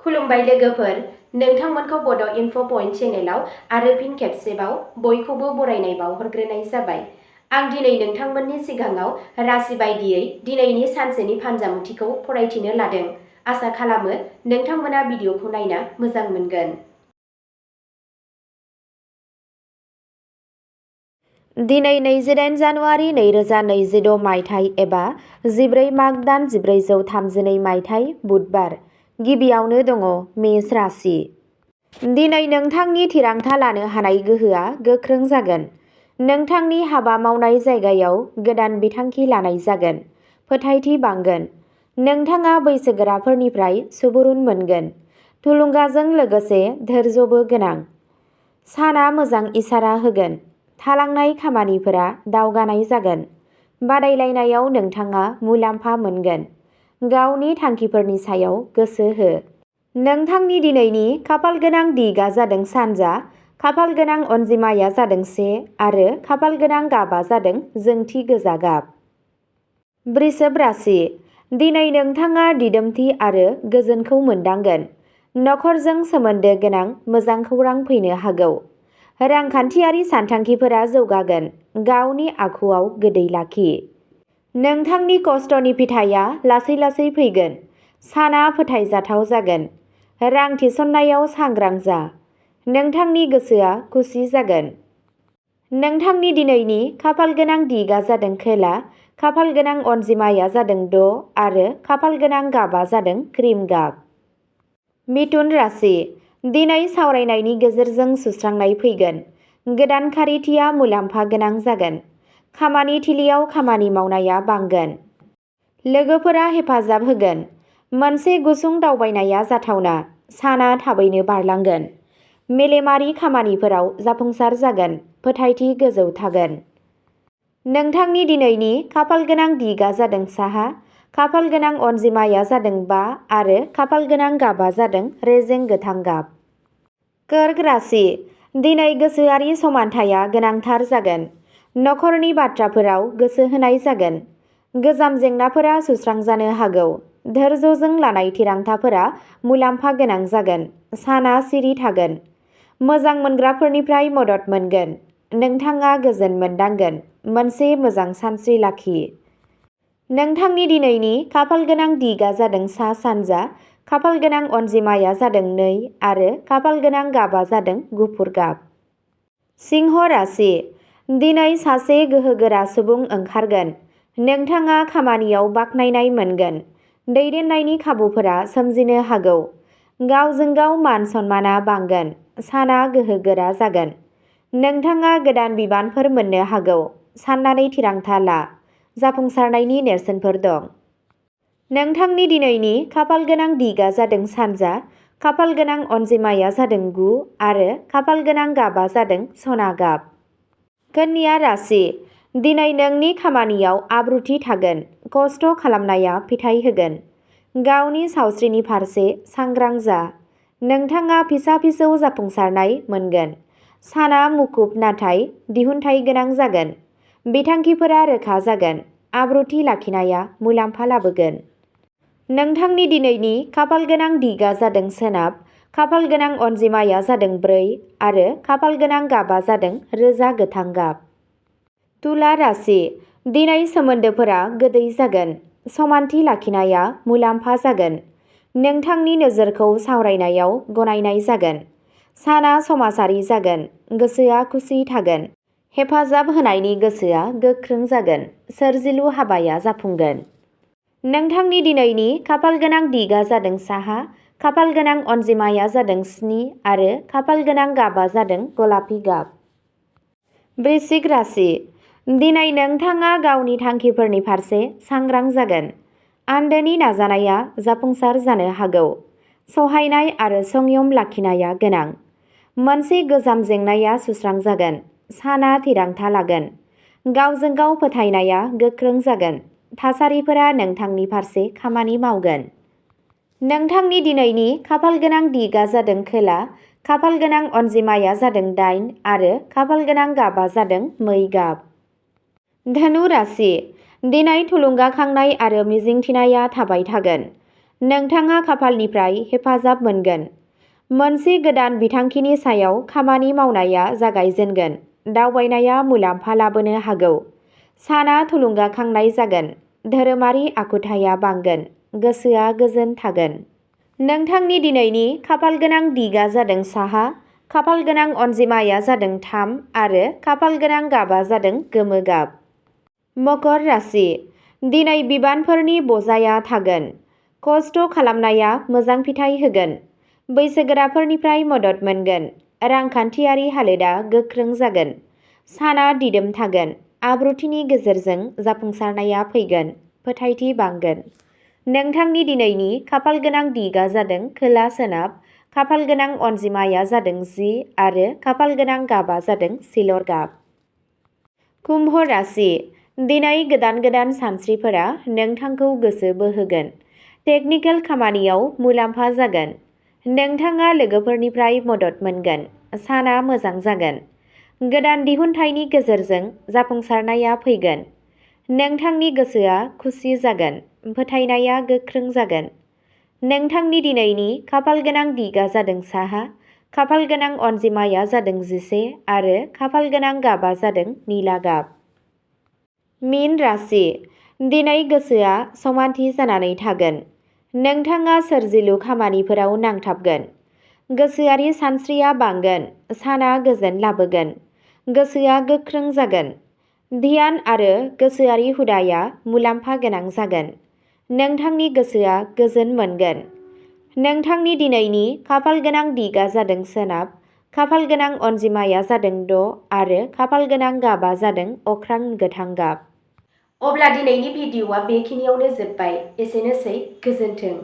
खुलुमबाय लोगोफोर, नोंथांमोनखौ बड' इनफ' पइन्ट चेनेलाव आरो फिन खेबसेबाव बयखौबो बरायनाय बावहरग्रोनाय जाबाय। आं दिनै नोंथांमोननि सिगाङाव राशि बायदियै दिनैनि सानसेनि फानजामुथिखौ फरायथिनो लादों। आसा खालामो नोंथांमोना भिडिअखौ नायना मोजां मोनगोन। दिनै 28 जानुवारि 2026 मायथाइ एबा 14 माघ दान 1432 मायथाइ बुधबार। गिबियावनो दङ मेष राशि। दिनै नोंथांनि थिरांथा लानो हानाय गोहोआ गोख्रों जागोन। नोंथांनि हाबा मावनाय जायगायाव गोदान बिथांखि लानाय जागोन। फोथायथि बांगोन। नोंथाङा बैसोगोराफोरनिफ्राय सुबुरुन मोनगोन। थुलुंगाजों लोगोसे धैर्यबो गोनां। साना मोजां इसारा होगोन। थालांनाय खामानिफोरा दावगानाय जागोन। बादायलायनायाव नोंथाङा मुलाम्फा मोनगोन। गावनि थांखिफोरनि सायाव गोसो हो। नोंथांनि दिनैनि खाफाल गोनां दिगआ जादों सानजा, खाफाल गोनां अनजिमाया जादों 1 आरो खाफाल गोनां गाबआ जादों जोंथि गोजा गाब। वृषभ राशि। दिनै नोंथाङा दिदोमथि आरो गोजोनखौ मोनदांगोन। नखरजों सोमोन्दो गोनां मोजां खौरां फैनो हागौ। रांखान्थियारि सानथांखिफोरा जौगागोन। गावनि आखुआव गोदै लाखि। नोंथांनि खस्थ'नि फिथाइया लासै लासै फैगोन। साना फोथायजाथाव जागोन। रां थिसननायाव सांग्रां जा। नोंथांनि गोसोआ खुसि जागोन। नोंथांनि दिनैनि खाफाल गोनां दिगआ जादों खोला, खाफाल गोनां अनजिमाया जादों 6 आरो खाफाल गोनां गाबआ जादों क्रिम गाब। मिथुन राशि। दिनै सावरायनायनि गेजेरजों सुस्रांनाय फैगोन। गोदान खारिथिया मुलाम्फा गोनां जागोन। खामानि थिलियाव खामानि मावनाया बांगोन। लोगोफोरा हेफाजाब होगोन। मोनसे गुसुं दावबायनाया जाथावना। साना थाबैनो बारलांगोन। मेलेमारि खामानिफोराव जाफुंसार जागोन। फोथायथि गोजौ थागोन। नोंथांनि दिनैनि खाफाल गोनां दिगआ जादों साहा, खाफाल गोनां अनजिमाया जादों 5 आरो खाफाल गोनां गाबआ जादों रेजें गोथां गाब। कर्क राशि। दिनै गोसोआरि समानथाया गोनांथार जागोन। नखरनि बाथ्राफोराव गोसो होनाय जागोन। गोजाम जेंनाफोरा सुस्रांजानो हागौ। धैर्यजों लानाय थिरांथाफोरा मुलाम्फा गोनां जागोन। साना सिरि थागोन। मोजां मोनग्राफोरनिफ्राय मदद मोनगोन। नोंथाङा गोजोन मोनदांगोन। मोनसे मोजां सानस्रि लाखि। नोंथांनि दिनैनि खाफाल गोनां दिगआ जादों सा सानजा, खाफाल गोनां अनजिमाया जादों 2 आरो खाफाल गोनां गाबआ जादों गुफुर गाब। सिंह राशि। दिनै सासे गोहोगोरा सुबुं ओंखारगोन। नोंथाङा खामानियाव बाख्नायनाय मोनगोन। दैदेननायनि खाबुफोरा सोमजिनो हागौ। गावजों गाव मान सन्माना बांगोन। साना गोहोगोरा जागोन। नोंथाङा गोदान बिबानफोर मोननो हागौ। साननानै थिरांथा ला। जाफुंसारनायनि नेरसोनफोर दं। नोंथांनि दिनैनि खाफाल गोनां दिगआ जादों सानजा, खाफाल गोनां अनजिमाया जादों 9 आरो खाफाल गोनां गाबआ जादों सना गाब। कन्या राशि। दिनै नोंनि खामानियाव आब्रुथि थागोन। खस्थ' खालामनाया फिथाइ होगोन। गावनि सावस्रिनि फारसे सांग्रां जा। नोंथाङा फिसा-फिसौ जाफुंसारनाय मोनगोन। साना मुखुब नाथाय दिहुनथाइ गोनां जागोन। बिथांखिफोरा रोखा जागोन। आब्रुथि लाखिनाया मुलाम्फा लाबोगोन। नोंथांनि दिनैनि खाफाल गोनां दिगआ जादों सोनाब, खाफाल गोनां अनजिमाया जादों 4 आरो खाफाल गोनां गाबआ जादों रोजा गोथां गाब। तुला राशि। दिनै सोमोन्दोफोरा गोदै जागोन। समानथि लाखिनाया मुलाम्फा जागोन। नोंथांनि नोजोरखौ सावरायनायाव गनायनाय जागोन। साना समाजारि जागोन। गोसोआ खुसि थागोन। हेफाजाब होनायनि गोसोआ गोख्रों जागोन। सोरजिलु हाबाया जाफुंगोन। नोंथांनि दिनैनि खाफाल गोनां दिगआ जादों साहा, खाफाल गोनां अनजिमाया जादों 7 आरो खाफाल गोनां गाबआ जादों गलापि गाब। वृश्चिक राशि। दिनै नोंथाङा गावनि थांखिफोरनि फारसे सांग्रां जागोन। आन्दोनि नाजानाया जाफुंसार जानो हागौ। सहायनाय आरो संयम लाखिनाया गोनां। मोनसे गोजाम जेंनाया सुस्रांजागोन। साना थिरांथा लागोन। गावजों गाव फोथायनाया गोख्रों जागोन। थासारिफोरा नोंथांनि फारसे खामानि मावगोन। नोंथांनि दिनैनि खाफाल गोनां दिगआ जादों खोला, खाफाल गोनां अनजिमाया जादों 8 आरो खाफाल गोनां गाबआ जादों मै गाब। धनु राशि। दिनै थुलुंगाखांनाय आरो मिजिंथिनाया थाबाय थागोन। नोंथाङा खाफालनिफ्राय हेफाजाब मोनगोन। मोनसे गोदान बिथांखिनि सायाव खामानि मावनाया जागायजेनगोन। दावबायनाया मुलाम्फा लाबोनो हागौ। साना थुलुंगाखांनाय जागोन। धोरोमारि आखुथाया बांगोन। गोसोआ गोजोन थागोन। नोंथांनि दिनैनि खाफालगोनां दिगा जादों साहा, खाफालगोनां अनजिमाया जादों 3 आरो खाफालगोनां गाबा जादों गोमो गाब। मकर राशि। दिनै बिबानफोरनि बजाया थागोन। खस्थ' खालामनाया मोजां फिथाइ होगोन। बैसोगोराफोरनिफ्राय मदद मोनगोन। रांखान्थियारि हालोदा गोख्रों जागोन। साना दिदोम थागोन। आब्रुथिनि गेजेरजों जाफुंसारनाया फैगोन। फोथायथि बांगोन। नोंथांनि दिनैनि खाफालगोनां दिगा जादों खोला सोनाब, खाफालगोनां अनजिमाया जादों 10 आरो खाफालगोनां गाबा जादों सिलर गाब। कुम्भ राशि। दिनै गोदान सानस्रिफोरा नोंथांखौ गोसो बोहोगोन। टेकनिकेल खामानियाव मुलाम्फा जागोन। नोंथाङा लोगोफोरनिफ्राय मदद मोनगोन। साना मोजां जागोन। गोदान दिहुनथायनि गेजेरजों जाफुंसारनाया फैगोन। नोंथांनि गोसोआ खुसि जागोन। फोथायनाया गोख्रों जागोन। नोंथांनि दिनैनि खाफालगोनां दिगा जादों साहा, खाफालगोनां अनजिमाया जादों 11 आरो खाफालगोनां गाबा जादों निला गाब। मीन राशि। दिनै गोसोआ समानथि जानानै थागोन। नोंथाङा सोरजिलु खामानिफोराव नांथाबगोन। गोसोआरि सानस्रिया बांगोन। साना गोजोन लाबोगोन। गोसोआ गोख्रों जागोन। ध्यान आरो गोसोआरि हुदाया मुलाम्फा गोनां जागोन। नोंथांनि गोसोआ गोजोन मोनगोन। नोंथांनि दिनैनि खाफालगोनां दिगा जादों सोनाब, खाफालगोनां अनजिमाया जादों 6 आरो खाफालगोनां गाबा जादों अख्रां गोथां गाब। अब्ला दिनैनि भिडिअ'आ बेखिनियावनो जोब्बाय। एसेनोसै, गोजोन्थों।